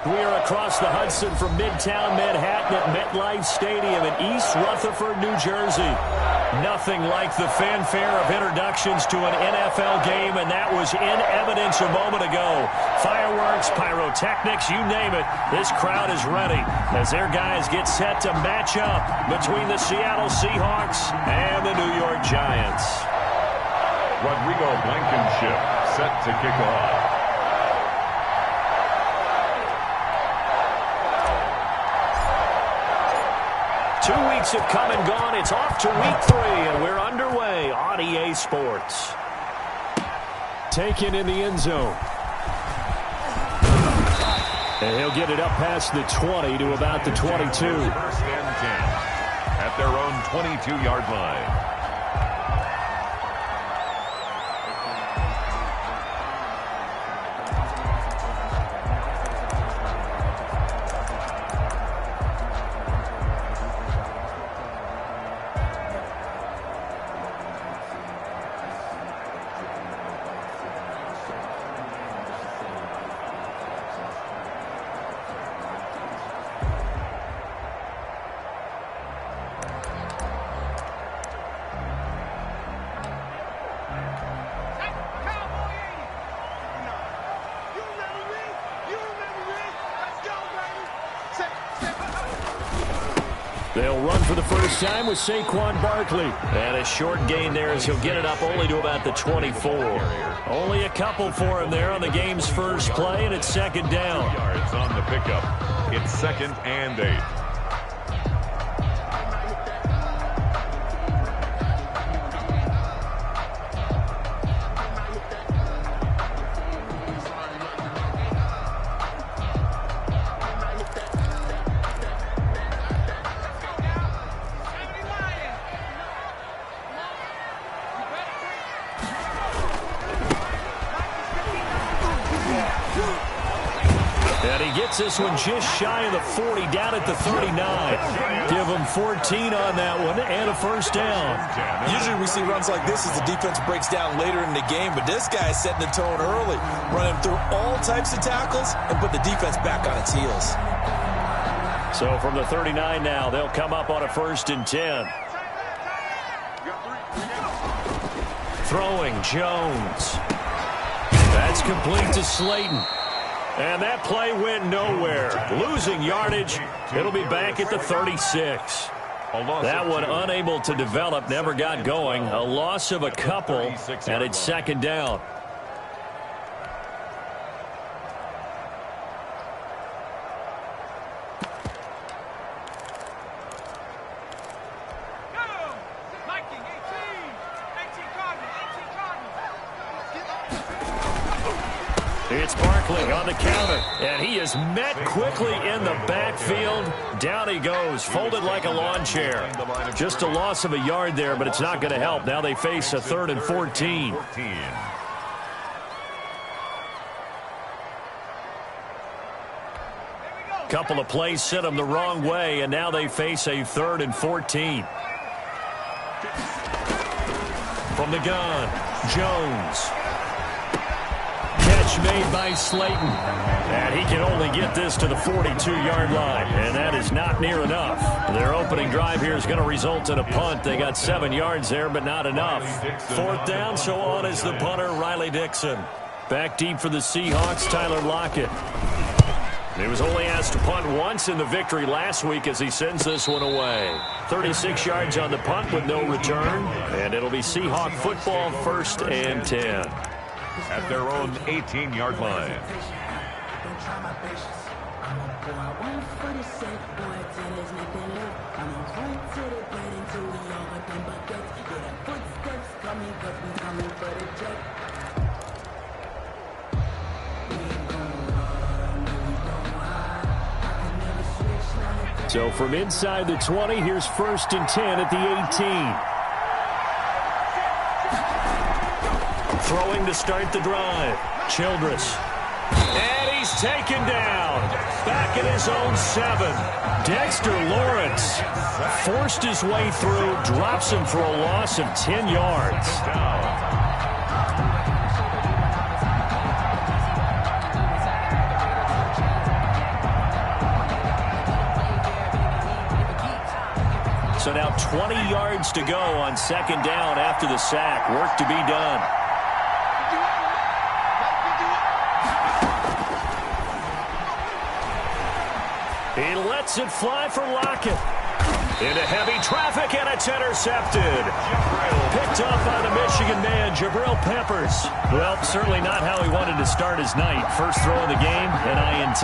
We are across the Hudson from Midtown Manhattan at MetLife Stadium in East Rutherford, New Jersey. Nothing like the fanfare of introductions to an NFL game, and that was in evidence a moment ago. Fireworks, pyrotechnics, you name it. This crowd is ready as their guys get set to match up between the Seattle Seahawks and the New York Giants. Rodrigo Blankenship set to kick off. 2 weeks have come and gone. It's off to week 3, and we're underway on EA Sports. Taken in the end zone. And he'll get it up past the 20 to about the 22. First and 10 at their own 22-yard line. They'll run for the first time with Saquon Barkley. And a short gain there as he'll get it up only to about the 24. Only a couple for him there on the game's first play, and it's second down. Yards on the pickup. It's second and 8. This one just shy of the 40, down at the 39. Give them 14 on that one and a first down. Usually we see runs like this as the defense breaks down later in the game, but this guy's setting the tone early, running through all types of tackles and put the defense back on its heels. So from the 39 now, they'll come up on a first and 10. Throwing Jones. That's complete to Slayton. And that play went nowhere. Losing yardage. It'll be back at the 36. That one unable to develop, never got going. A loss of a couple, and it's second down. It's Barkley on the counter, and he is met quickly in the backfield. Down he goes, folded like a lawn chair. Just a loss of a yard there, but it's not going to help. Now they face a 3rd and 14. Couple of plays sent them the wrong way, and now they face a 3rd and 14. From the gun, Jones. Catch made by Slayton. And he can only get this to the 42-yard line, and that is not near enough. Their opening drive here is going to result in a punt. They got 7 yards there, but not enough. 4th down, so on is the punter, Riley Dixon. Back deep for the Seahawks, Tyler Lockett. He was only asked to punt once in the victory last week as he sends this one away. 36 yards on the punt with no return, and it'll be Seahawk football, 1st and 10. At their own 18-yard line. So from inside the 20, here's 1st and 10 at the 18. Throwing to start the drive. Childress. And he's taken down. Back at his own 7. Dexter Lawrence forced his way through, drops him for a loss of 10 yards. So now 20 yards to go on second down after the sack. Work to be done. He lets it fly for Lockett. Into heavy traffic, and it's intercepted. Picked off by the Michigan man, Jabril Peppers. Well, certainly not how he wanted to start his night. First throw of the game, an INT.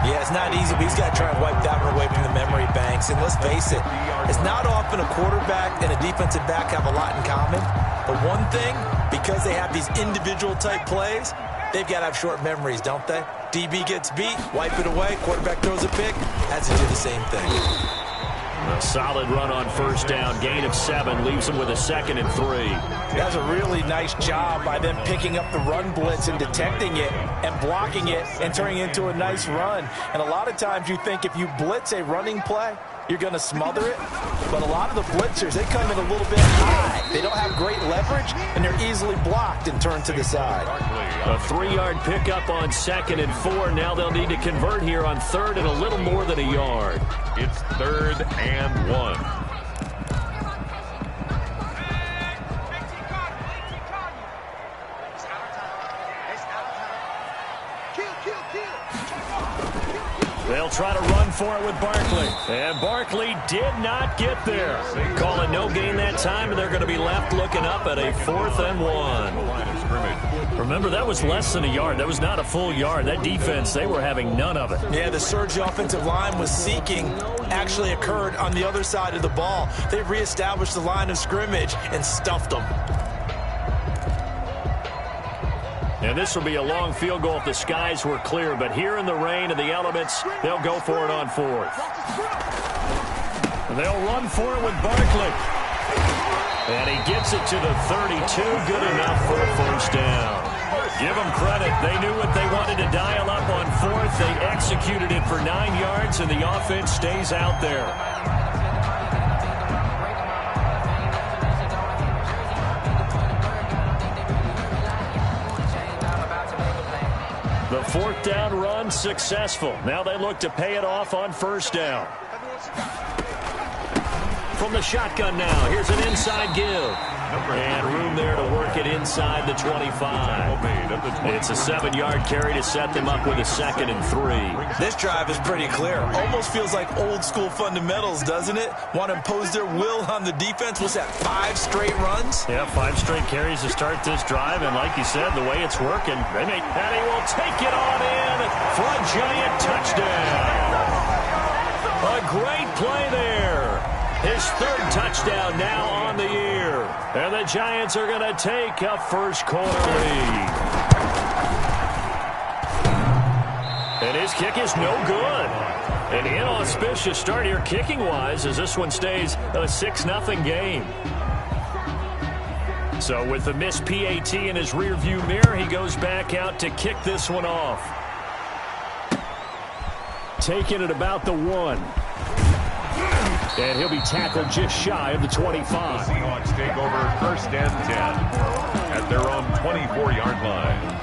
Yeah, it's not easy, but he's got to try and wipe that one away from the memory banks. And let's face it, it's not often a quarterback and a defensive back have a lot in common. But one thing, because they have these individual type plays, they've got to have short memories, don't they? DB gets beat, wipe it away, quarterback throws a pick, has to do the same thing. A solid run on first down. Gain of 7 leaves him with a 2nd and 3. That's a really nice job by them picking up the run blitz and detecting it and blocking it and turning it into a nice run. And a lot of times you think if you blitz a running play, you're going to smother it. But a lot of the blitzers, they come in a little bit high. They don't have great leverage, and they're easily blocked and turned to the side. A 3-yard pickup on 2nd and 4. Now they'll need to convert here on 3rd and a little more than a yard. It's 3rd and 1. They'll try to run for it with Barkley. And Barkley did not get there. Call it no gain that time, and they're going to be left looking up at a 4th and 1. Remember, that was less than a yard. That was not a full yard. That defense, they were having none of it. Yeah, the surge the offensive line was seeking actually occurred on the other side of the ball. They reestablished the line of scrimmage and stuffed them. And this will be a long field goal if the skies were clear. But here in the rain and the elements, they'll go for it on 4th. They'll run for it with Barkley. And he gets it to the 32. Good enough for a first down. Give them credit. They knew what they wanted to dial up on 4th. They executed it for 9 yards, and the offense stays out there. The 4th down run successful. Now they look to pay it off on first down. From the shotgun now, here's an inside give. And room there to work it inside the 25. It's a 7-yard carry to set them up with a 2nd and 3. This drive is pretty clear. Almost feels like old school fundamentals, doesn't it? Want to impose their will on the defense. What's that, 5 straight runs? Yeah, 5 straight carries to start this drive. And like you said, the way it's working, and he will take it on in for a giant touchdown. A great play there. His 3rd touchdown now on the year. And the Giants are going to take a first-quarter lead. And his kick is no good. An inauspicious start here kicking-wise as this one stays a 6-0 game. So with the missed PAT in his rearview mirror, he goes back out to kick this one off. Taking it about the 1. And he'll be tackled just shy of the 25. The Seahawks take over 1st and 10 at their own 24-yard line.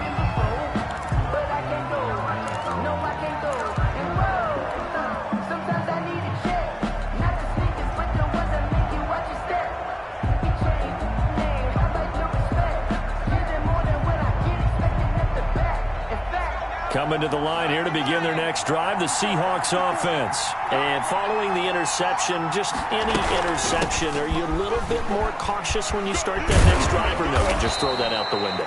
Coming to the line here to begin their next drive, the Seahawks offense. And following the interception, just any interception, are you a little bit more cautious when you start that next drive, or no, you just throw that out the window?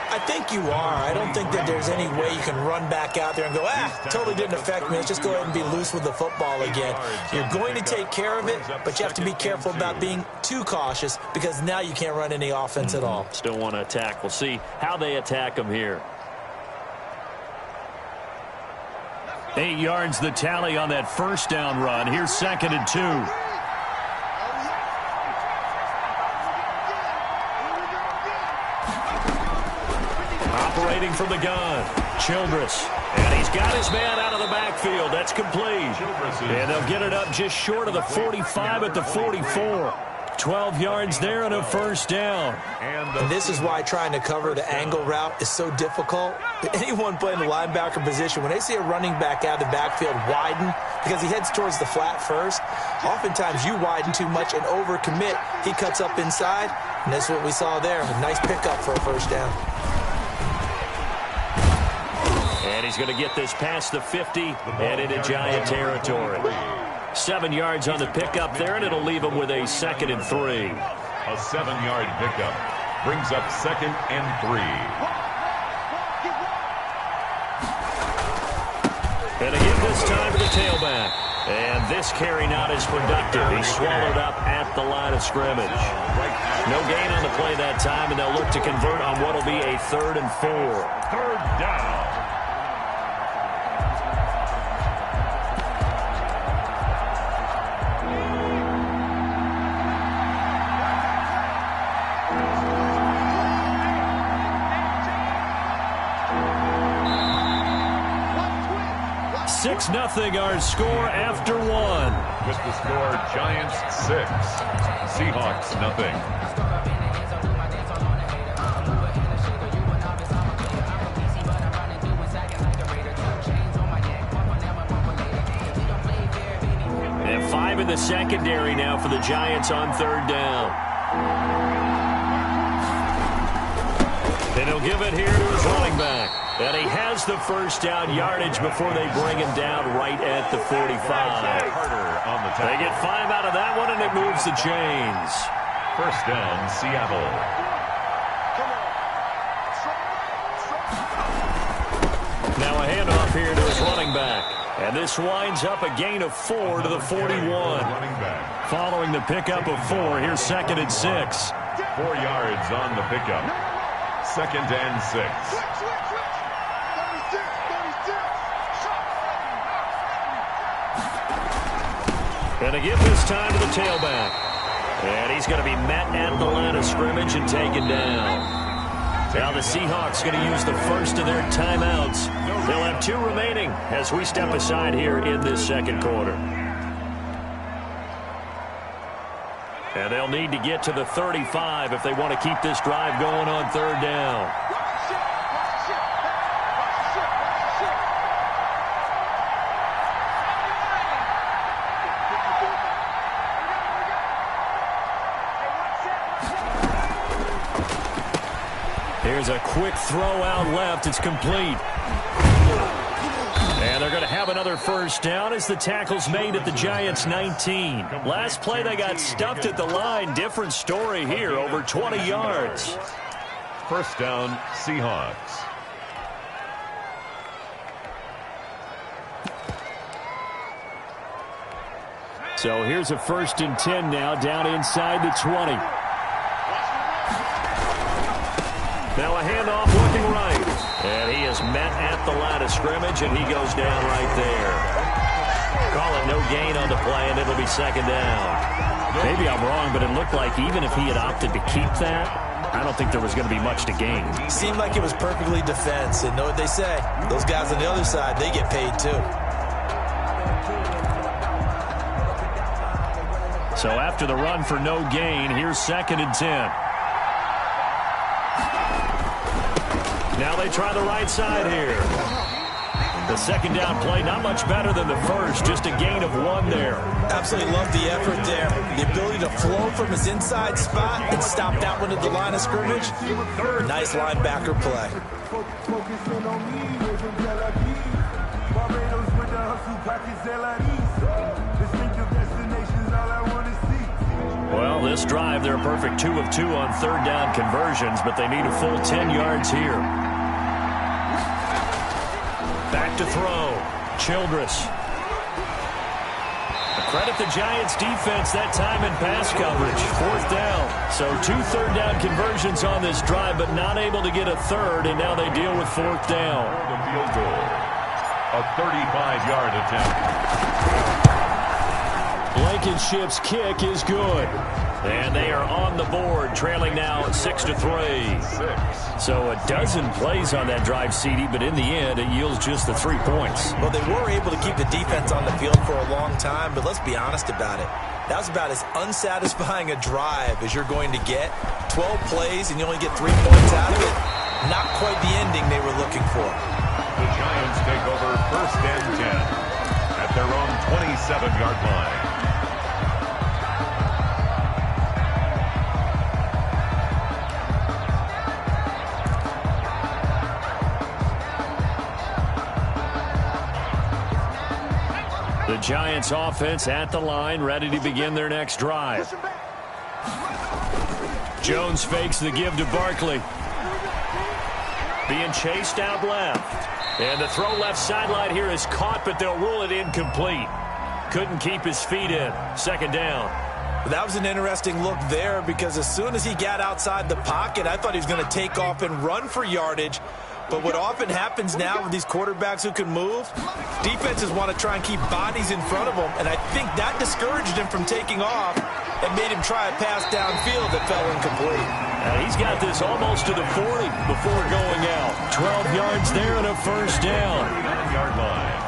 I think you are. I don't think that there's any way you can run back out there and go, totally didn't affect me. Let's just go ahead and be loose with the football again. You're going to take care of it, but you have to be careful about being too cautious because now you can't run any offense at all. Still want to attack. We'll see how they attack them here. 8 yards the tally on that first down run. Here's 2nd and 2. Operating from the gun, Childress. And he's got his man out of the backfield. That's complete. And they'll get it up just short of the 45 at the 44. 12 yards there and a first down. And this is why trying to cover the angle route is so difficult. Anyone playing the linebacker position, when they see a running back out of the backfield widen because he heads towards the flat first, oftentimes you widen too much and overcommit. He cuts up inside, and that's what we saw there. A nice pickup for a first down. And he's going to get this past the 50 and into Giant territory. 7 yards on the pickup there, and it'll leave him with a 2nd and 3. A 7-yard pickup brings up 2nd and 3. And again this time to the tailback. And this carry not as productive. He's swallowed up at the line of scrimmage. No gain on the play that time, and they'll look to convert on what will be a 3rd and 4. 3rd down. Nothing our score after 1. With the score, Giants 6, Seahawks nothing. And 5 in the secondary now for the Giants on 3rd down. And he'll give it here to his running back. And he has the first down yardage before they bring him down right at the 45. They get 5 out of that one, and it moves the chains. First down, Seattle. Now a handoff here to his running back. And this winds up a gain of 4 to the 41. Following the pickup of 4, here's 2nd and 6. 4 yards on the pickup. 2nd and 6. And to give this time to the tailback. And he's going to be met at the line of scrimmage and taken down. Now the Seahawks going to use the first of their timeouts. They'll have 2 remaining as we step aside here in this 2nd quarter. And they'll need to get to the 35 if they want to keep this drive going on 3rd down. Here's a quick throw out left. It's complete. And they're going to have another first down as the tackle's made at the Giants' 19. Last play, they got stuffed at the line. Different story here, over 20 yards. First down, Seahawks. So here's a 1st and 10 now, down inside the 20. Now a handoff looking right. And he is met at the line of scrimmage, and he goes down right there. Call it no gain on the play, and it'll be 2nd down. Maybe I'm wrong, but it looked like even if he had opted to keep that, I don't think there was going to be much to gain. Seemed like it was perfectly defense, and know what they say. Those guys on the other side, they get paid too. So after the run for no gain, here's 2nd and 10. Now they try the right side here. The 2nd down play, not much better than the first, just a gain of 1 there. Absolutely love the effort there. The ability to flow from his inside spot and stop that one at the line of scrimmage. Nice linebacker play. Well, this drive, they're a perfect 2 of 2 on 3rd down conversions, but they need a full 10 yards here. Back to throw. Childress. Credit the Giants defense that time in pass coverage. 4th down. So 2 third down conversions on this drive, but not able to get a 3rd, and now they deal with 4th down. The field goal. A 35-yard attempt. Blankenship's kick is good. And they are on the board, trailing now 6-3. So a dozen plays on that drive, CD, but in the end, it yields just the 3 points. Well, they were able to keep the defense on the field for a long time, but let's be honest about it. That was about as unsatisfying a drive as you're going to get. 12 plays and you only get 3 points out of it. Not quite the ending they were looking for. The Giants take over 1st and 10 at their own 27-yard line. The Giants offense at the line, ready to begin their next drive. Jones fakes the give to Barkley. Being chased out left. And the throw left sideline here is caught, but they'll rule it incomplete. Couldn't keep his feet in. 2nd down. That was an interesting look there because as soon as he got outside the pocket, I thought he was going to take off and run for yardage. But what often happens now with these quarterbacks who can move, defenses want to try and keep bodies in front of them, and I think that discouraged him from taking off and made him try a pass downfield that fell incomplete. He's got this almost to the 40 before going out. 12 yards there and a 1st down. 9-yard line.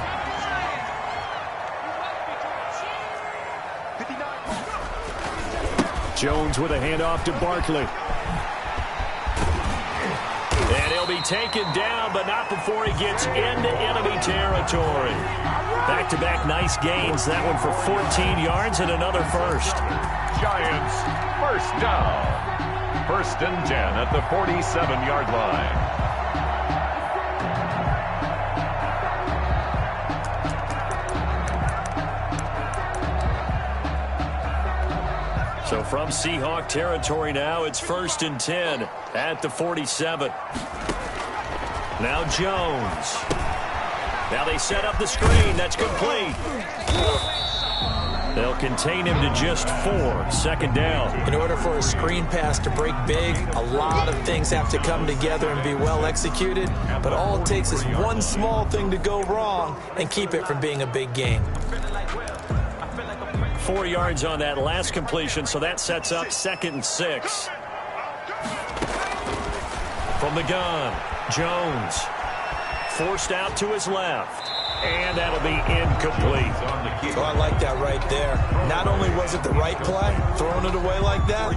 Jones with a handoff to Barkley. And he'll be taken down, but not before he gets into enemy territory. Back-to-back nice gains. That one for 14 yards and another 1st. Giants 1st down. 1st and 10 at the 47-yard line. So from Seahawk territory now, it's 1st and 10 at the 47. Now Jones. Now they set up the screen. That's complete. They'll contain him to just 4. 2nd down. In order for a screen pass to break big, a lot of things have to come together and be well executed. But all it takes is one small thing to go wrong and keep it from being a big gain. 4 yards on that last completion, so that sets up 2nd and 6. From the gun, Jones. Forced out to his left. And that'll be incomplete. So I like that right there. Not only was it the right play, throwing it away like that,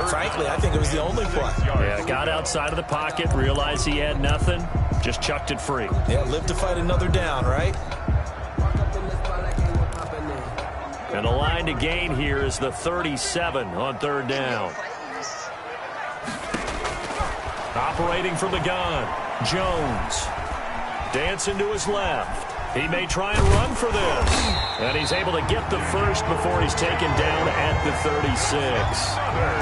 frankly, I think it was the only play. Yeah, got outside of the pocket, realized he had nothing, just chucked it free. Yeah, live to fight another down, right? And the line to gain here is the 37 on 3rd down. Operating from the gun, Jones. Dancing to his left. He may try and run for this. And he's able to get the 1st before he's taken down at the 36.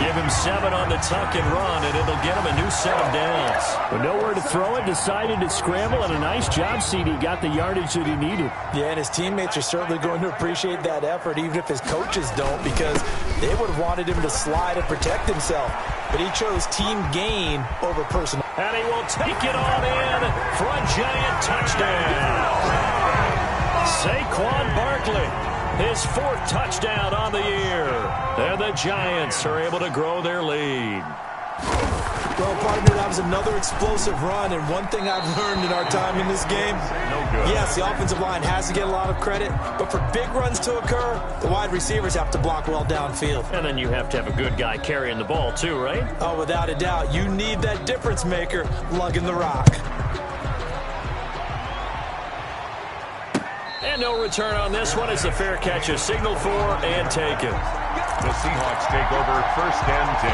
Give him 7 on the tuck and run, and it'll get him a new set of downs. With nowhere to throw it, decided to scramble, and a nice job, CD. Got the yardage that he needed. Yeah, and his teammates are certainly going to appreciate that effort, even if his coaches don't, because they would have wanted him to slide and protect himself. But he chose team gain over personal. And he will take it on in for a Giant touchdown. Saquon Barkley, his 4th touchdown on the year. And the Giants are able to grow their lead. Well, partner, that was another explosive run, and one thing I've learned in our time in this game, yes, the offensive line has to get a lot of credit, but for big runs to occur, the wide receivers have to block well downfield. And then you have to have a good guy carrying the ball too, right? Oh, without a doubt. You need that difference maker lugging the rock. And no return on this one. It's a fair catch, a signal for and taken. The Seahawks take over 1st and 10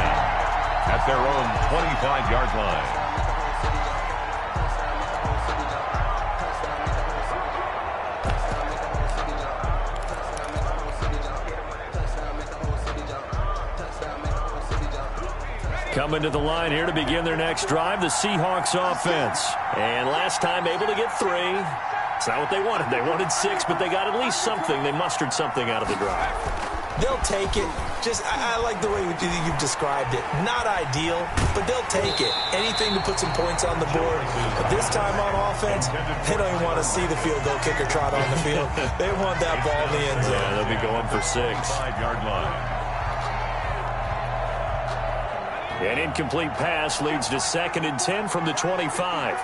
at their own 25-yard line. Coming to the line here to begin their next drive, the Seahawks offense. And last time able to get 3. It's not what they wanted. They wanted 6, but they got at least something. They mustered something out of the drive. They'll take it. I like the way you've described it. Not ideal, but they'll take it. Anything to put some points on the board. But this time on offense, they don't even want to see the field goal kicker trot on the field. They want that ball in the end zone. Yeah, they'll be going for 6. 5-yard line. An incomplete pass leads to 2nd and 10 from the 25.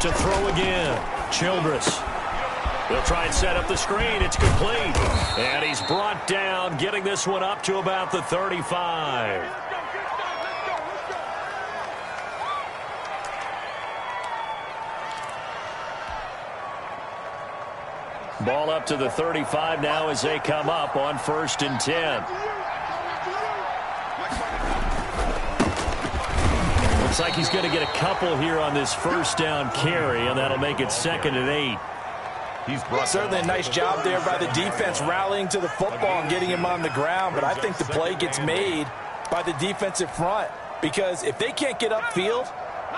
To throw again, Childress. They'll try and set up the screen. It's complete. And he's brought down, getting this one up to about the 35. Ball up to the 35 now as they come up on 1st and 10. Looks like he's going to get a couple here on this first down carry, and that'll make it 2nd and 8. Certainly a nice job there by the defense rallying to the football and getting him on the ground, but I think the play gets made by the defensive front because if they can't get upfield,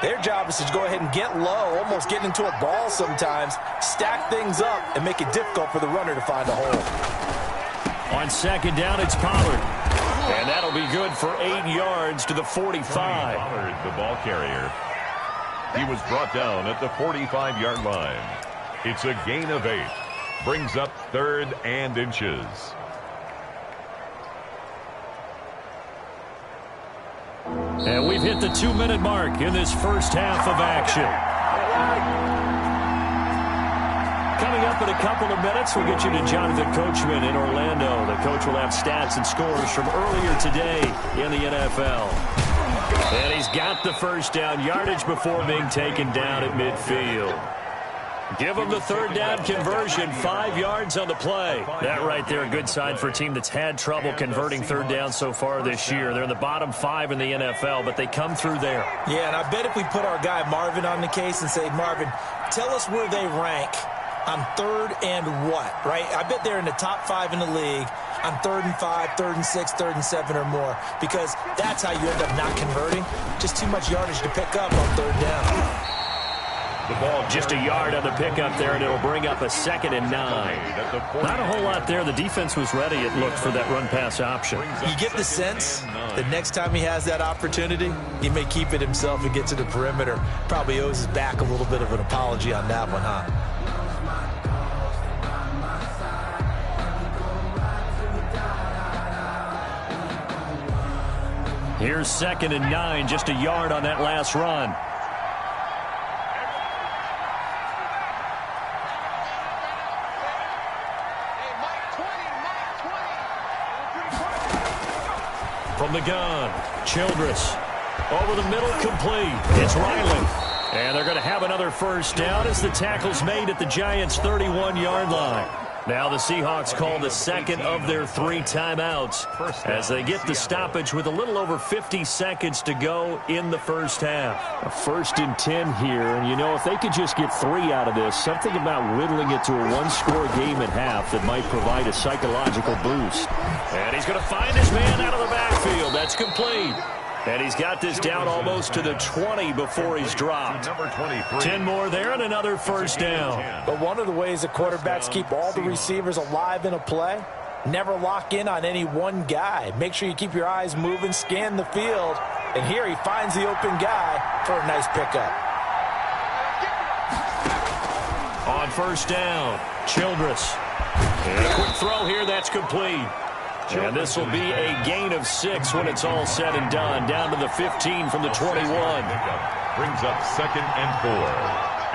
their job is to go ahead and get low, almost get into a ball sometimes, stack things up, and make it difficult for the runner to find a hole. On 2nd down, it's Pollard. And that'll be good for 8 yards to the 45. Pollard, the ball carrier. He was brought down at the 45-yard line. It's a gain of 8. Brings up 3rd and inches. And we've hit the 2-minute mark in this first half of action. Coming up in a couple of minutes, we'll get you to Jonathan Coachman in Orlando. The coach will have stats and scores from earlier today in the NFL. And he's got the first down yardage before being taken down at midfield. Give them the 3rd down conversion, 5 yards on the play. That right there, a good sign for a team that's had trouble converting 3rd down so far this year. They're in the bottom 5 in the NFL, but they come through there. Yeah, and I bet if we put our guy Marvin on the case and say, Marvin, tell us where they rank on 3rd and what, right? I bet they're in the top 5 in the league on 3rd and 5, 3rd and 6, 3rd and 7 or more, because that's how you end up not converting. Just too much yardage to pick up on 3rd down. The ball just a yard on the pickup there, and it'll bring up a 2nd and 9. Not a whole lot there. The defense was ready, it looked, for that run-pass option. You get the sense that next time he has that opportunity, he may keep it himself and get to the perimeter. Probably owes his back a little bit of an apology on that one, huh? Here's 2nd and 9, just a yard on that last run. From the gun, Childress. Over the middle, complete. It's Riley. And they're going to have another first down as the tackle's made at the Giants' 31-yard line. Now the Seahawks call the 2nd of their 3 timeouts as they get the stoppage with a little over 50 seconds to go in the first half. A 1st and 10 here, and you know, if they could just get 3 out of this, something about whittling it to a 1-score game at half that might provide a psychological boost. And he's going to find his man out of the backfield. That's complete. And he's got this down almost to the 20 before he's dropped. 10 more there and another first down. But one of the ways that quarterbacks keep all the receivers alive in a play, never lock in on any one guy. Make sure you keep your eyes moving, scan the field. And here he finds the open guy for a nice pickup. On first down, Childress. And a quick throw here, that's complete. And this will be a gain of 6 when it's all said and done. Down to the 15 from the 21. Brings up 2nd and 4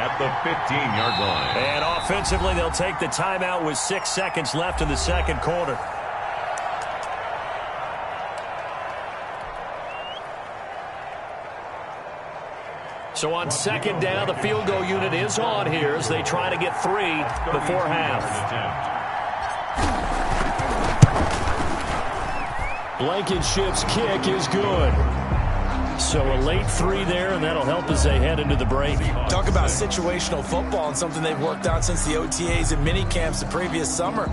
at the 15-yard line. And offensively, they'll take the timeout with 6 seconds left in the second quarter. So on 2nd down, the field goal unit is on here as they try to get 3 before half. Blankenship's kick is good. So a late 3 there, and that'll help as they head into the break. Talk about situational football and something they've worked on since the OTAs and mini camps the previous summer.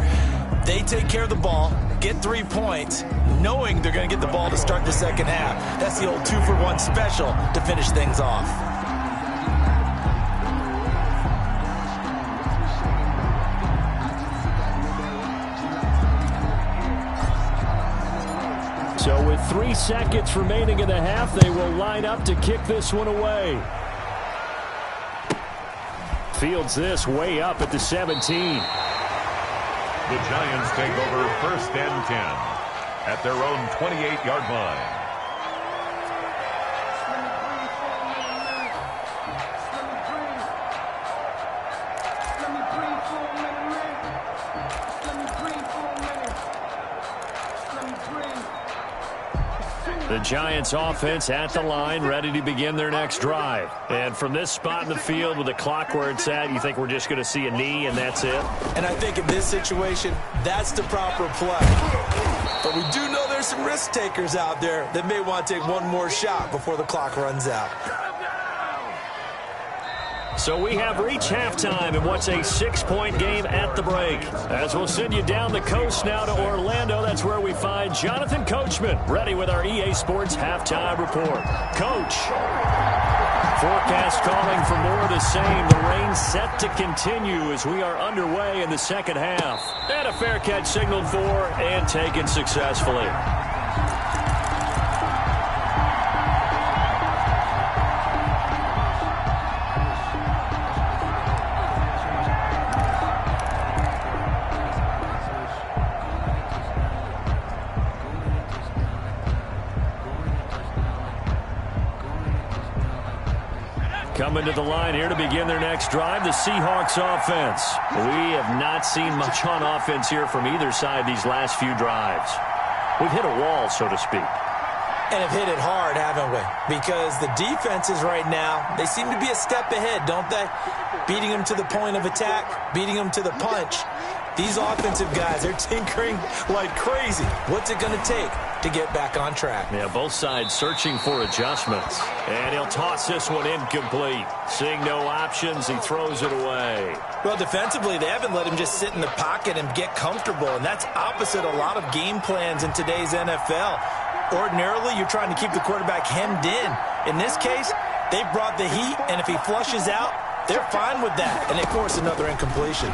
They take care of the ball, get 3 points, knowing they're going to get the ball to start the second half. That's the old 2-for-1 special to finish things off. So with 3 seconds remaining in the half, they will line up to kick this one away. Fields this way up at the 17. The Giants take over 1st and 10 at their own 28-yard line. The Giants offense at the line, ready to begin their next drive. And from this spot in the field with the clock where it's at, you think we're just going to see a knee and that's it? And I think in this situation, that's the proper play. But we do know there's some risk takers out there that may want to take one more shot before the clock runs out. So we have reached halftime in what's a 6-point game at the break. As we'll send you down the coast now to Orlando, that's where we find Jonathan Coachman, ready with our EA Sports halftime report. Coach. Forecast calling for more of the same. The rain set to continue as we are underway in the second half. And a fair catch signaled for and taken successfully. Coming to the line here to begin their next drive, the Seahawks offense. We have not seen much on offense here from either side these last few drives. We've hit a wall, so to speak. And have hit it hard, haven't we? Because the defenses right now, they seem to be a step ahead, don't they? Beating them to the point of attack, beating them to the punch. These offensive guys, they're tinkering like crazy. What's it going to take to get back on track? Yeah, both sides searching for adjustments. And he'll toss this one incomplete. Seeing no options, he throws it away. Well, defensively, they haven't let him just sit in the pocket and get comfortable, and that's opposite a lot of game plans in today's NFL. Ordinarily, you're trying to keep the quarterback hemmed in. In this case, they brought the heat, and if he flushes out, they're fine with that, and they force another incompletion.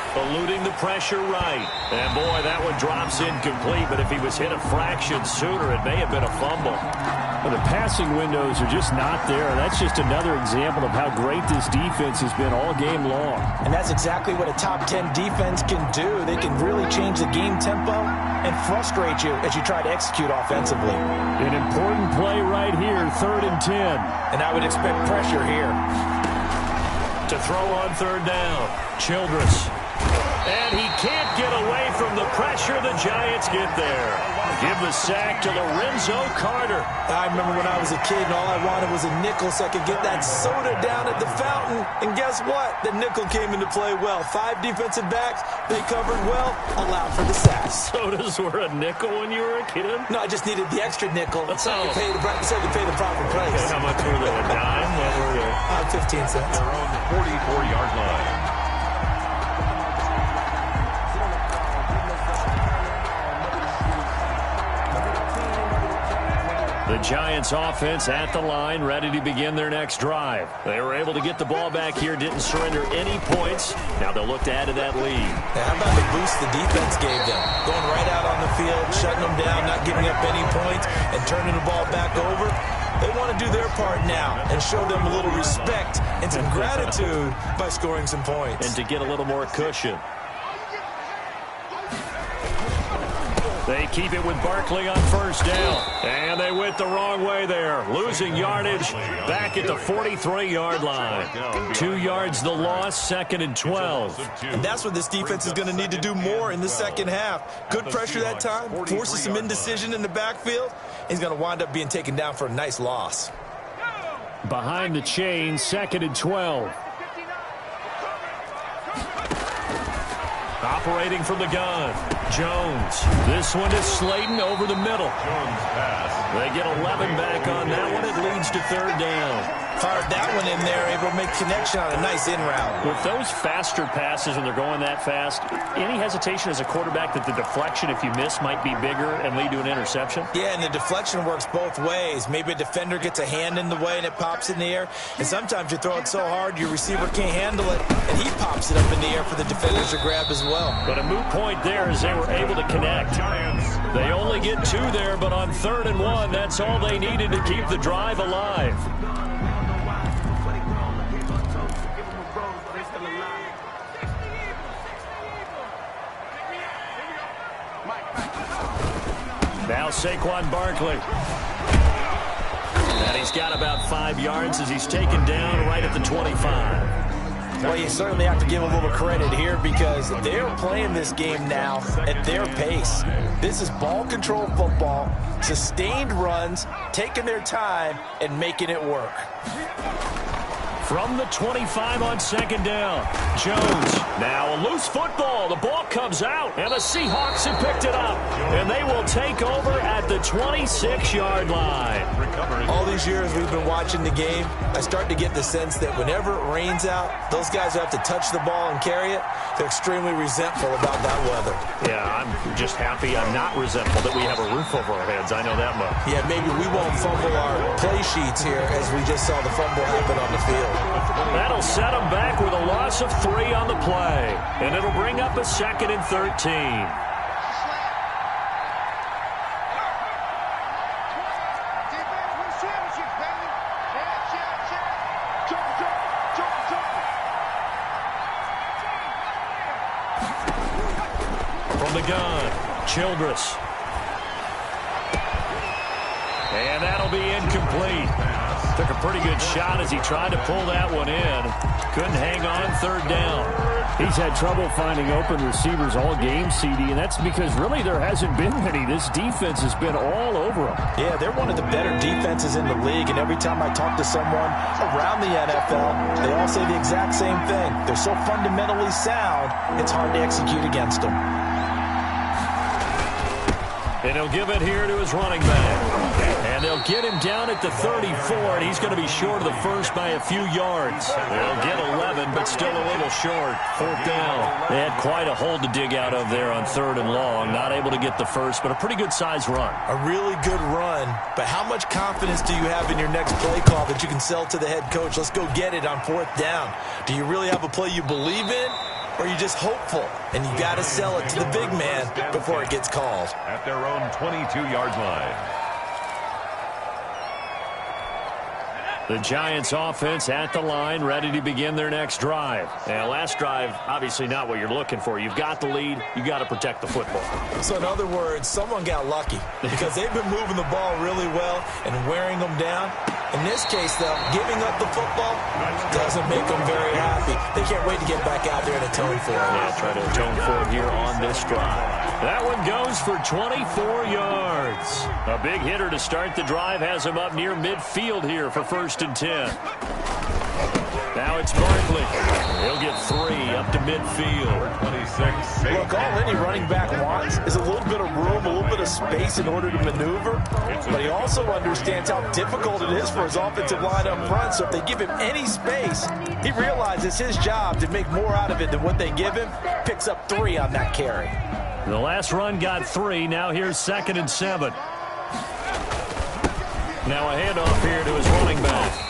Eluding the pressure right. And, boy, that one drops incomplete, but if he was hit a fraction sooner, it may have been a fumble. Well, the passing windows are just not there. That's just another example of how great this defense has been all game long. And that's exactly what a top 10 defense can do. They can really change the game tempo and frustrate you as you try to execute offensively. An important play right here, 3rd and 10. And I would expect pressure here. To throw on 3rd down, Childress. And he can't get away from the pressure. The Giants get there. Give the sack to Lorenzo Carter. I remember when I was a kid and all I wanted was a nickel so I could get that soda down at the fountain. And guess what? The nickel came into play well. 5 defensive backs. They covered well. Allowed for the sacks. Sodas were a nickel when you were a kid? No, I just needed the extra nickel so I could pay the proper price. How much were they? A dime? What were they? 15 cents. Their own 44-yard line. The Giants offense at the line, ready to begin their next drive. They were able to get the ball back here, didn't surrender any points. Now they'll look to add to that lead. How about the boost the defense gave them? Going right out on the field, shutting them down, not giving up any points, and turning the ball back over. They want to do their part now and show them a little respect and some gratitude by scoring some points. And to get a little more cushion. They keep it with Barkley on 1st down. And they went the wrong way there. Losing yardage back at the 43-yard line. 2 yards the loss, 2nd and 12. And that's what this defense is going to need to do more in the second half. Good pressure that time. Forces some indecision in the backfield. He's going to wind up being taken down for a nice loss. Behind the chain, 2nd and 12. Operating from the gun, Jones. This one is Slayton over the middle. Jones pass. They get 11 back on that one. It leads to 3rd down. Fired that one in there, able to make connection on a nice in route. With those faster passes when they're going that fast, any hesitation as a quarterback that the deflection, if you miss, might be bigger and lead to an interception? Yeah, and the deflection works both ways. Maybe a defender gets a hand in the way and it pops in the air. And sometimes you throw it so hard your receiver can't handle it, and he pops it up in the air for the defenders to grab as well. But a moot point there as they were able to connect. They only get 2 there, but on 3rd and 1, that's all they needed to keep the drive alive. Now Saquon Barkley. And he's got about 5 yards as he's taken down right at the 25. Well, you certainly have to give a little credit here because they're playing this game now at their pace. This is ball control football, sustained runs, taking their time, and making it work. From the 25 on second down, Jones. Now a loose football. The ball comes out, and the Seahawks have picked it up. And they will take over at the 26-yard line. All these years we've been watching the game, I start to get the sense that whenever it rains out, those guys who have to touch the ball and carry it, they're extremely resentful about that weather. Yeah, I'm just happy I'm not resentful that we have a roof over our heads. I know that much. Yeah, maybe we won't fumble our play sheets here as we just saw the fumble happen on the field. That'll set them back with a loss of 3 on the play. And it'll bring up a 2nd and 13. From the gun, Childress. And that'll be incomplete. Took a pretty good shot as he tried to pull that one in. Couldn't hang on third down. He's had trouble finding open receivers all game, CD, and that's because really there hasn't been many. This defense has been all over him. Yeah, they're one of the better defenses in the league, and every time I talk to someone around the NFL, they all say the exact same thing. They're so fundamentally sound, it's hard to execute against them. And he'll give it here to his running back. And they'll get him down at the 34, and he's going to be short of the first by a few yards. They'll get 11, but still a little short. 4th down. They had quite a hole to dig out of there on 3rd and long. Not able to get the first, but a pretty good-sized run. A really good run, but how much confidence do you have in your next play call that you can sell to the head coach? Let's go get it on 4th down. Do you really have a play you believe in? Or are you just hopeful, and you got to sell it to the big man before it gets called? At their own 22-yard line. The Giants offense at the line, ready to begin their next drive. And last drive, obviously not what you're looking for. You've got the lead. You got to protect the football. So in other words, someone got lucky because they've been moving the ball really well and wearing them down. In this case, though, giving up the football doesn't make them very happy. They can't wait to get back out there and atone for it. Yeah, try to atone for it here on this drive. That one goes for 24 yards. A big hitter to start the drive has him up near midfield here for 1st and 10. Now it's Barkley. He'll get 3 up to midfield. 26. Look, all any running back wants is a little bit of room, a little bit of space in order to maneuver. But he also understands how difficult it is for his offensive line up front. So if they give him any space, he realizes his job to make more out of it than what they give him. Picks up 3 on that carry. The last run got 3. Now here's 2nd and 7. Now a handoff here to his running back.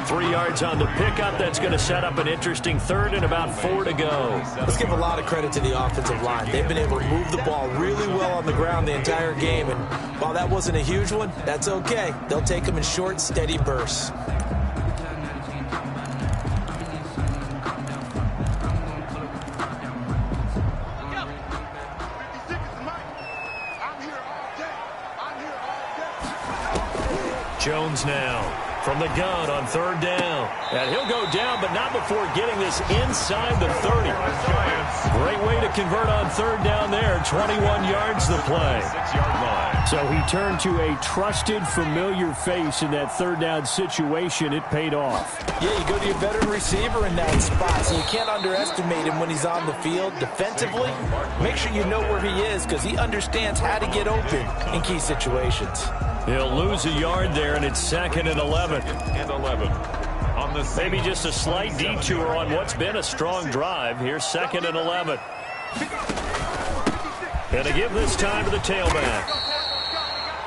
3 yards on the pickup. That's going to set up an interesting 3rd and about 4 to go. Let's give a lot of credit to the offensive line. They've been able to move the ball really well on the ground the entire game. And while that wasn't a huge one, that's okay. They'll take them in short, steady bursts. Jones now from the gun on 3rd down. And he'll go down, but not before getting this inside the 30. Great way to convert on 3rd down there. 21 yards the play. 6-yard line. So he turned to a trusted, familiar face in that 3rd down situation. It paid off. Yeah, you go to your veteran receiver in that spot, so you can't underestimate him when he's on the field. Defensively, make sure you know where he is because he understands how to get open in key situations. He'll lose a yard there, and it's 2nd and 11. And 11. On the Maybe just a slight detour on what's been a strong drive. Here's 2nd and 11. And to give this time to the tailback.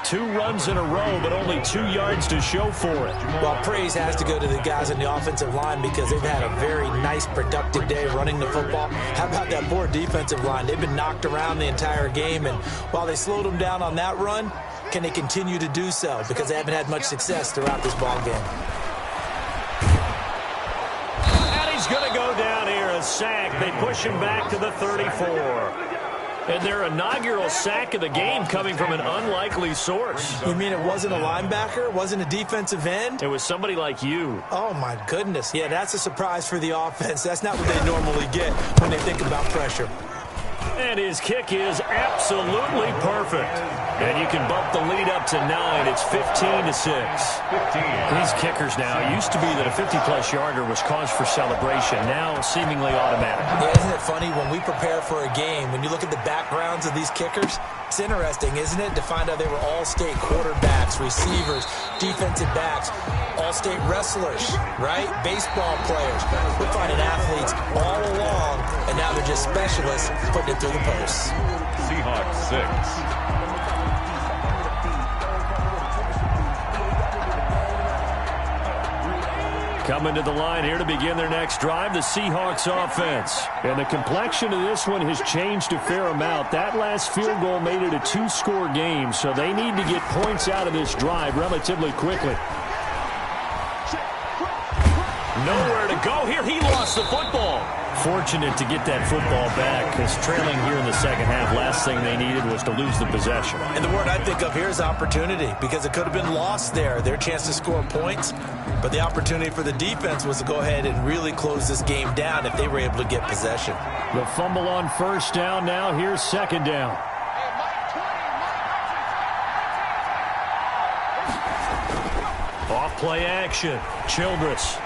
2 runs in a row, but only 2 yards to show for it. Well, praise has to go to the guys on the offensive line because they've had a very nice, productive day running the football. How about that poor defensive line? They've been knocked around the entire game, and while they slowed them down on that run, can they continue to do so? Because they haven't had much success throughout this ball game. And he's going to go down here, a sack. They push him back to the 34. And their inaugural sack of the game coming from an unlikely source. You mean it wasn't a linebacker? It wasn't a defensive end? It was somebody like you. Oh, my goodness. Yeah, that's a surprise for the offense. That's not what they normally get when they think about pressure. And his kick is absolutely perfect. And you can bump the lead up to 9. It's 15-6. 15. These kickers now, it used to be that a 50-plus yarder was cause for celebration. Now seemingly automatic. Yeah, isn't it funny when we prepare for a game, when you look at the backgrounds of these kickers, it's interesting, isn't it, to find out they were all-state quarterbacks, receivers, defensive backs, all-state wrestlers, right? Baseball players. We're finding athletes all along, and now they're just specialists putting it through the posts. Seahawks 6. Coming to the line here to begin their next drive, the Seahawks offense. And the complexion of this one has changed a fair amount. That last field goal made it a 2-score game, so they need to get points out of this drive relatively quickly. Nowhere to go here. He lost the football. Fortunate to get that football back, because trailing here in the second half, last thing they needed was to lose the possession. And the word I think of here is opportunity, because it could have been lost there, their chance to score points. But the opportunity for the defense was to go ahead and really close this game down if they were able to get possession. The fumble on first down. Now here's second down. Off play action. Childress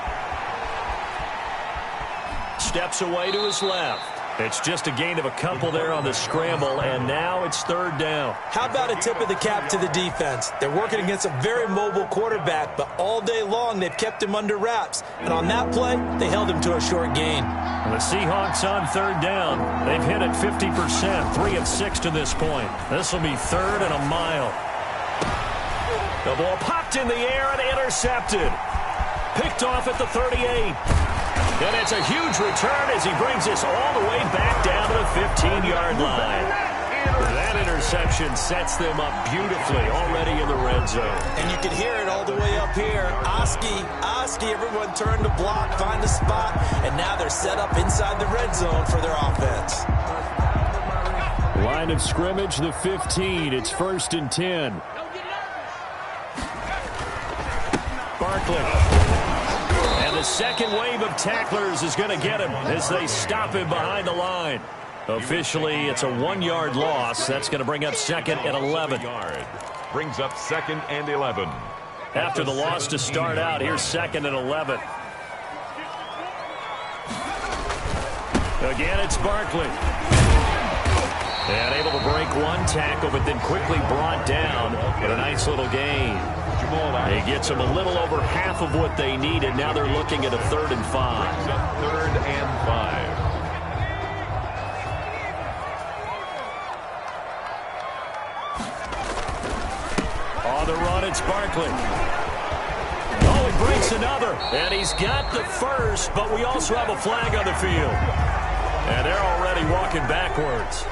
steps away to his left. It's just a gain of a couple there on the scramble, and now it's third down. How about a tip of the cap to the defense? They're working against a very mobile quarterback, but all day long they've kept him under wraps. And on that play, they held him to a short gain. The Seahawks on third down. They've hit it 50%, 3 of 6 to this point. This will be third and a mile. The ball popped in the air and intercepted. Picked off at the 38. And it's a huge return as he brings us all the way back down to the 15-yard line. That interception sets them up beautifully already in the red zone. And you can hear it all the way up here. Oski, everyone turned to block, find a spot, and now they're set up inside the red zone for their offense. Line of scrimmage, the 15. It's 1st and 10. Barkley. The second wave of tacklers is going to get him as they stop him behind the line. Officially, it's a 1-yard loss. That's going to bring up 2nd and 11. Brings up 2nd and 11. After the loss to start out, here's 2nd and 11. Again, it's Barkley. And able to break one tackle, but then quickly brought down with a nice little gain. He gets them a little over half of what they needed. Now they're looking at a 3rd and 5. 3rd and 5. On the run, it's Barkley. Oh, he breaks another. And he's got the first, but we also have a flag on the field. And they're already walking backwards.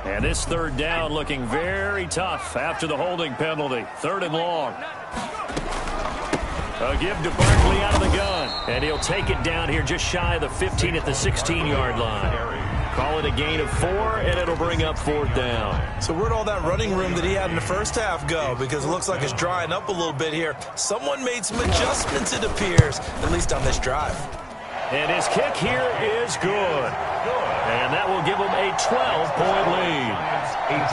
And this third down looking very tough after the holding penalty. 3rd and long. A give to Barkley out of the gun. And he'll take it down here just shy of the 15 at the 16-yard line. Call it a gain of 4, and it'll bring up 4th down. So where'd all that running room that he had in the first half go? Because it looks like it's drying up a little bit here. Someone made some adjustments, it appears, at least on this drive. And his kick here is good. And that will give them a 12-point lead.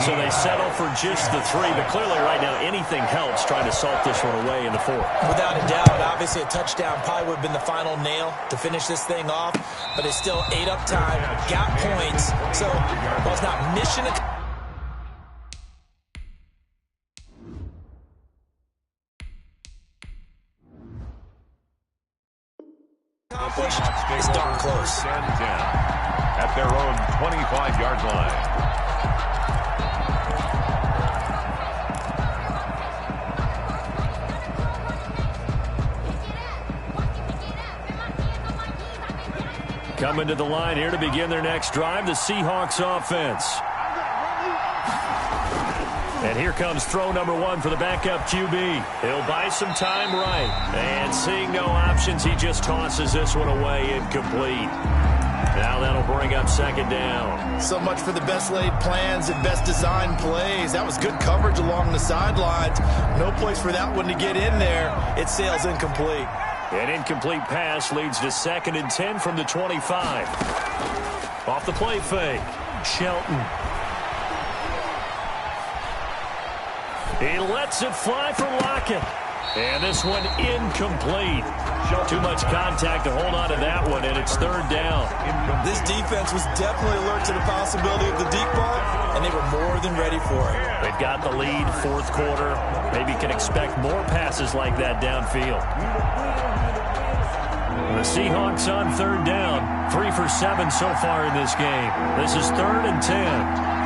So they settle for just the 3. But clearly right now anything helps trying to salt this one away in the 4th. Without a doubt, obviously a touchdown probably would have been the final nail to finish this thing off. But it's still 8 up time, got points. So while it's not mission accomplished, it's darn close. 10-10 at their own 25-yard line. Coming to the line here to begin their next drive, the Seahawks offense. And here comes throw number 1 for the backup QB. He'll buy some time right. And seeing no options, he just tosses this one away incomplete. Now that'll bring up second down. So much for the best laid plans and best designed plays. That was good coverage along the sidelines. No place for that one to get in there. It sails incomplete. An incomplete pass leads to 2nd and 10 from the 25. Off the play fake. Shelton. He lets it fly for Lockett. And this one incomplete. Too much contact to hold on to that one, and it's 3rd down. This defense was definitely alert to the possibility of the deep ball, and they were more than ready for it. They've got the lead, 4th quarter. Maybe can expect more passes like that downfield. The Seahawks on 3rd down. 3 for 7 so far in this game. This is 3rd and 10.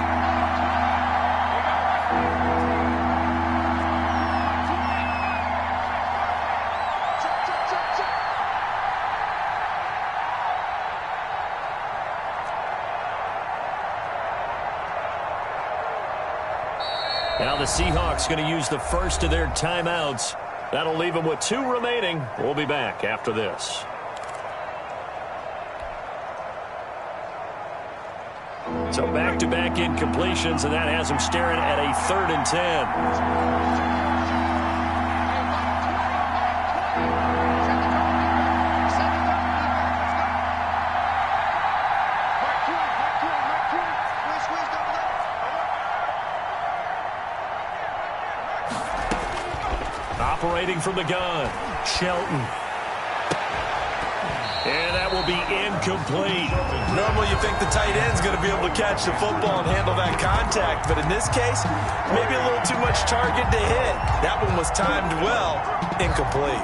Now the Seahawks going to use the first of their timeouts. That'll leave them with 2 remaining. We'll be back after this. So back-to-back incompletions, and that has them staring at a 3rd and 10. Operating from the gun, Shelton. And that will be incomplete. Normally you think the tight end's going to be able to catch the football and handle that contact, but in this case, maybe a little too much target to hit. That one was timed well, incomplete.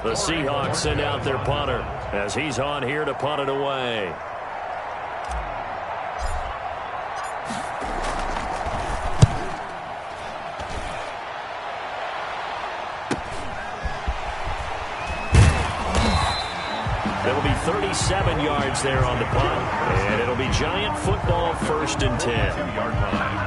The Seahawks send out their punter as he's on here to punt it away. It'll be 37 yards there on the punt, and it'll be Giant football, 1st and 10. 2-yard line.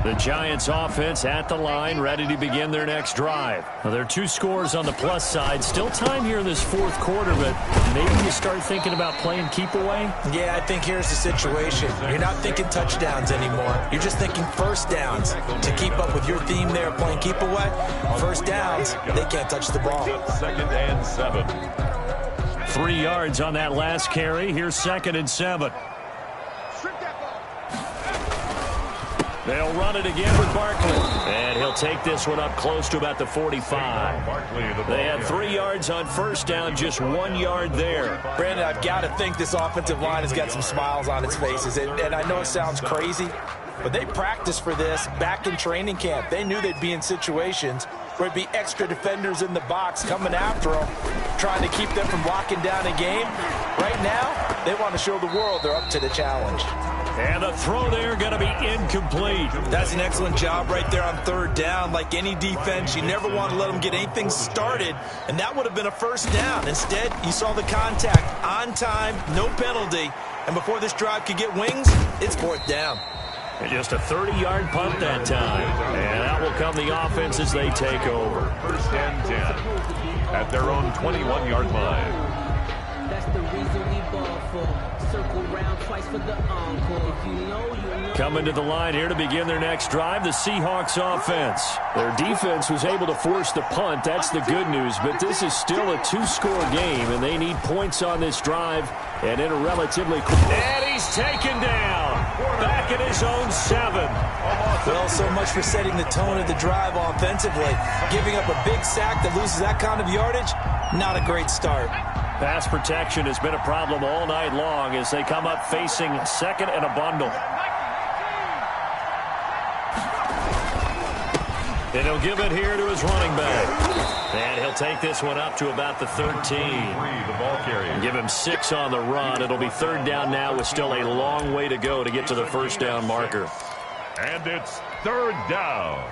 The Giants offense at the line, ready to begin their next drive. Now, there are 2 scores on the plus side. Still time here in this 4th quarter, but maybe you start thinking about playing keep away? Yeah, I think here's the situation. You're not thinking touchdowns anymore. You're just thinking first downs. To keep up with your theme there, playing keep away, first downs, they can't touch the ball. 2nd and 7. 3 yards on that last carry. Here's 2nd and 7. They'll run it again with Barkley. And he'll take this one up close to about the 45. They had 3 yards on first down, just 1 yard there. Brandon, I've got to think this offensive line has got some smiles on its faces. And I know it sounds crazy, but they practiced for this back in training camp. They knew they'd be in situations where there'd be extra defenders in the box coming after them, trying to keep them from locking down a game. Right now, they want to show the world they're up to the challenge. And the throw there going to be incomplete. That's an excellent job right there on 3rd down. Like any defense, you never want to let them get anything started, and that would have been a first down. Instead, you saw the contact on time, no penalty, and before this drive could get wings, it's 4th down. And just a 30-yard punt that time. And out will come the offense as they take over. 1st and 10 at their own 21-yard line. That's the reason we ball for. Circle round twice for the encore. If you know, you know. Coming to the line here to begin their next drive, the Seahawks offense. Their defense was able to force the punt. That's the good news. But this is still a 2-score game, and they need points on this drive. And in a relatively quick. And he's taken down. Back at his own 7. Well, so much for setting the tone of the drive offensively. Giving up a big sack that loses that kind of yardage, not a great start. Pass protection has been a problem all night long as they come up facing 2nd and a bundle. And he'll give it here to his running back. And he'll take this one up to about the 13. The ball carrier. Give him 6 on the run. It'll be third down now with still a long way to go to get to the first down marker. And it's third down.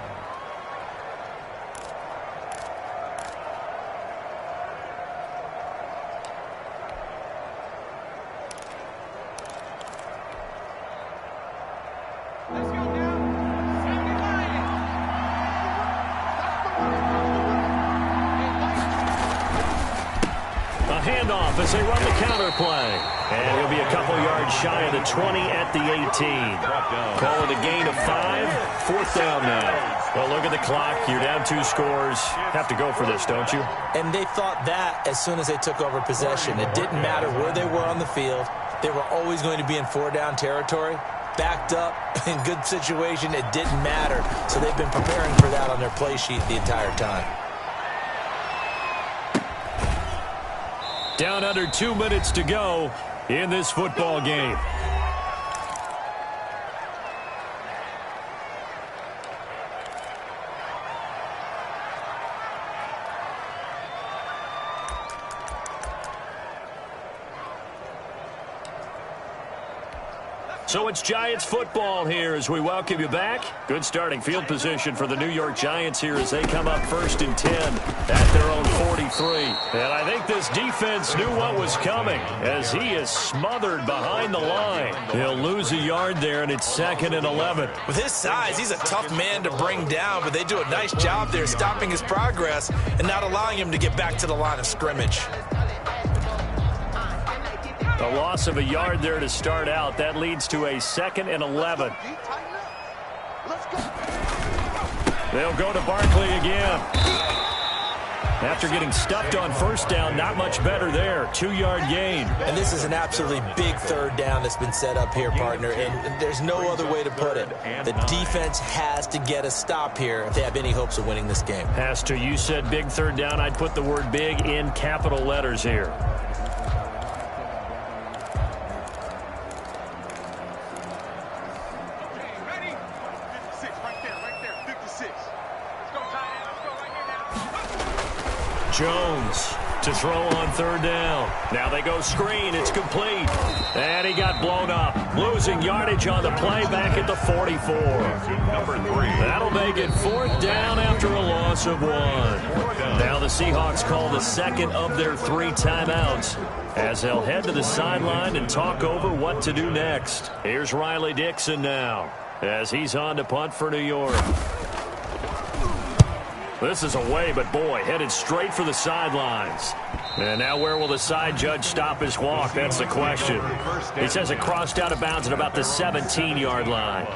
Handoff as they run the counter play. And he'll be a couple yards shy of the 20 at the 18. Call it a gain of 5. Fourth down now. Well, look at the clock. You're down 2 scores. Have to go for this, don't you? And they thought that as soon as they took over possession. It didn't matter where they were on the field. They were always going to be in 4-down territory. Backed up, in good situation, it didn't matter. So they've been preparing for that on their play sheet the entire time. Down under 2 minutes to go in this football game. So it's Giants football here as we welcome you back. Good starting field position for the New York Giants here as they come up 1st and 10 at their own 43. And I think this defense knew what was coming as he is smothered behind the line. He'll lose a yard there, and it's 2nd and 11. With his size, he's a tough man to bring down, but they do a nice job there stopping his progress and not allowing him to get back to the line of scrimmage. A loss of a yard there to start out. That leads to a 2nd and 11. They'll go to Barkley again. After getting stuffed on first down, not much better there. 2-yard gain. And this is an absolutely big third down that's been set up here, partner. And there's no other way to put it. The defense has to get a stop here if they have any hopes of winning this game. Has to. You said big third down. I'd put the word big in capital letters here. Jones to throw on third down. Now they go screen. It's complete. And he got blown up. Losing yardage on the play back at the 44. Number 3. That'll make it 4th down after a loss of 1. Now the Seahawks call the 2nd of their 3 timeouts as they'll head to the sideline and talk over what to do next. Here's Riley Dixon now as he's on to punt for New York. This is away, but boy, headed straight for the sidelines. And now where will the side judge stop his walk? That's the question. He says it crossed out of bounds at about the 17-yard line.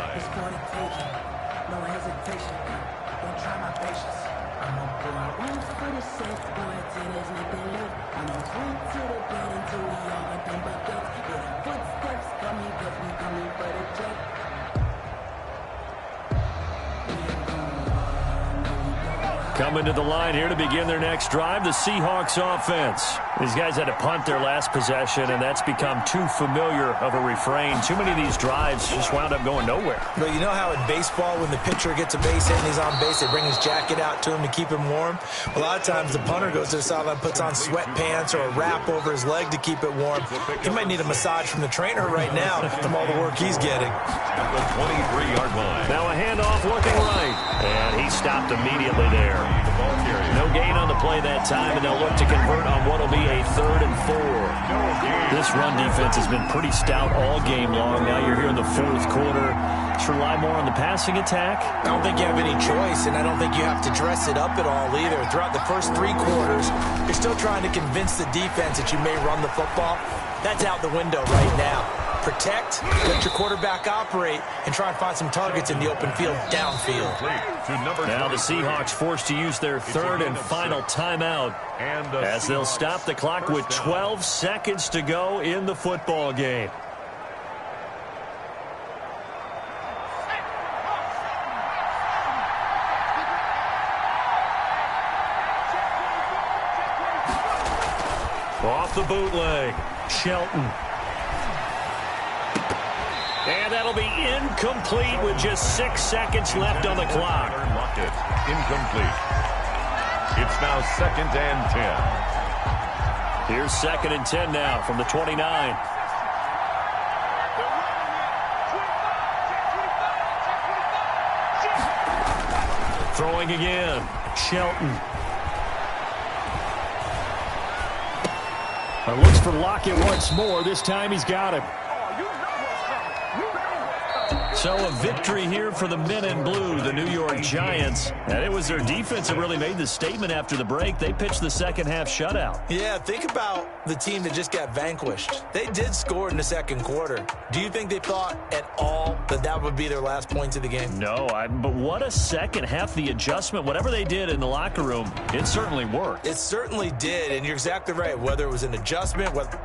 Coming to the line here to begin their next drive, the Seahawks offense. These guys had to punt their last possession, and that's become too familiar of a refrain. Too many of these drives just wound up going nowhere. Well, you know how in baseball, when the pitcher gets a base hit and he's on base, they bring his jacket out to him to keep him warm? A lot of times the punter goes to the sideline, puts on sweatpants or a wrap over his leg to keep it warm. He might need a massage from the trainer right now from all the work he's getting. At the 23-yard line. Now a handoff looking right. And he stopped immediately there. The ball carrier. No gain on the play that time, and they'll look to convert on what will be a 3rd and 4. This run defense has been pretty stout all game long. Now you're here in the 4th quarter. Just rely more on the passing attack. I don't think you have any choice, and I don't think you have to dress it up at all either. Throughout the first 3 quarters, you're still trying to convince the defense that you may run the football. That's out the window right now. Protect, let your quarterback operate, and try and find some targets in the open field downfield. Now the Seahawks forced to use their 3rd and final timeout as they'll stop the clock with 12 seconds to go in the football game. Off the bootleg, Shelton. And that'll be incomplete with just 6 seconds left on the clock. it. Incomplete. It's now 2nd and 10. Here's 2nd and 10 now from the 29. Throwing again. Shelton. Looks for Lockett once more. This time he's got him. So a victory here for the men in blue, the New York Giants. And it was their defense that really made the statement after the break. They pitched the second half shutout. Yeah, think about the team that just got vanquished. They did score in the second quarter. Do you think they thought at all that that would be their last points of the game? No, but what a second half. The adjustment, whatever they did in the locker room, it certainly worked. It certainly did, and you're exactly right. Whether it was an adjustment, whether